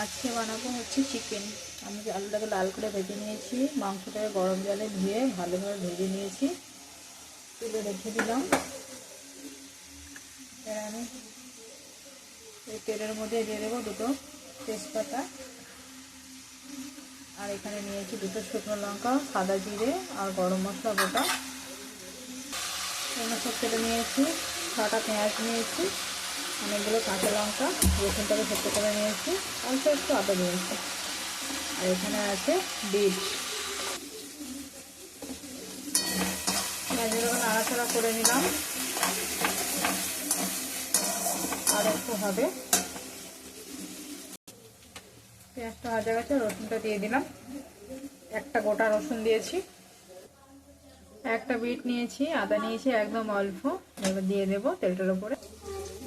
আজকে বানাবো হচ্ছে চিকেন। আমি আলুটাকে লাল করে ভেজে নিয়েছি, মাংসটাকে গরম জলে ধুয়ে ভালোভাবে ভেজে নিয়েছি, তুলে রেখে দিলাম। এবার আমি এই তেলের মধ্যে দিয়ে দেবো দুটো তেজপাতা, আর এখানে নিয়েছি দুটো শুকনো লঙ্কা, সাদা জিরে আর গরম মশলা গোটা। এখানে সব কেটে নিয়েছি, 6টা পেঁয়াজ নিয়েছি, অনেকগুলো কাঁচা লঙ্কা, রসুনটাকে সেদ্ধ করে নিয়েছি, অল্প একটু আদা নিয়েছি, আর এখানে আছে বিট। পেঁয়াজগুলো নাড়াচাড়া করে নিলাম, আর একটু হবে। পেঁয়াজটা ভাজা গেছে, রসুনটা দিয়ে দিলাম, একটা গোটা রসুন দিয়েছি, একটা বিট নিয়েছি, আদা নিয়েছি একদম অল্প, এবার দিয়ে দেবো তেলটার উপরে।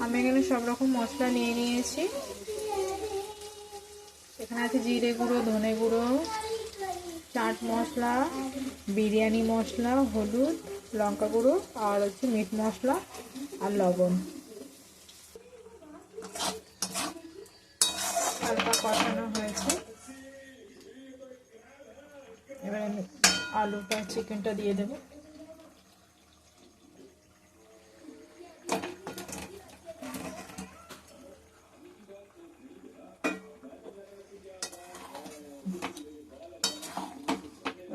আমি এখানে সব রকম মশলা নিয়ে নিয়েছি। এখানে আছে জিরে গুঁড়ো, ধনে গুঁড়ো, চাট মশলা, বিরিয়ানি মশলা, হলুদ, লঙ্কা গুঁড়ো, আর হচ্ছে মিট মশলা আর লবণ। হালকা কষানো হয়েছে, এবার আমি আলুটা চিকেনটা দিয়ে দেবো।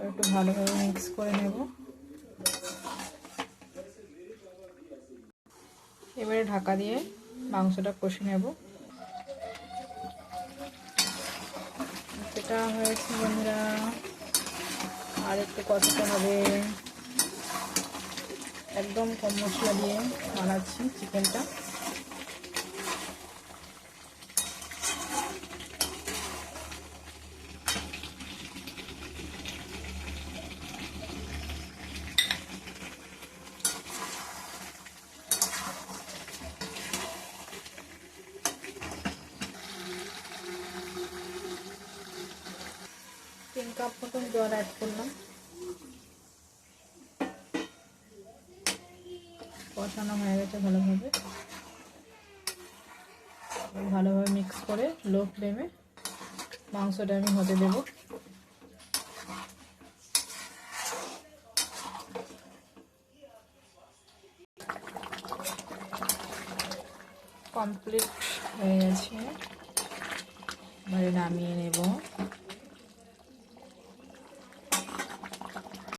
একটু ভালোভাবে মিক্স করে নেব। এবারে ঢাকা দিয়ে মাংসটা কষে নেব। এটা হয়েছে বন্ধুরা, আর একটু কষাতে হবে। একদম কম মশলা দিয়ে বানাচ্ছি চিকেনটা। তিন কাপ মতন জল অ্যাড করলাম। কষানো হয়ে গেছে ভালোভাবে, ভালোভাবে মিক্স করে লো ফ্লেমে মাংসটা আমি হতে দেব। কমপ্লিট হয়ে গেছে, এবারে নামিয়ে নেব।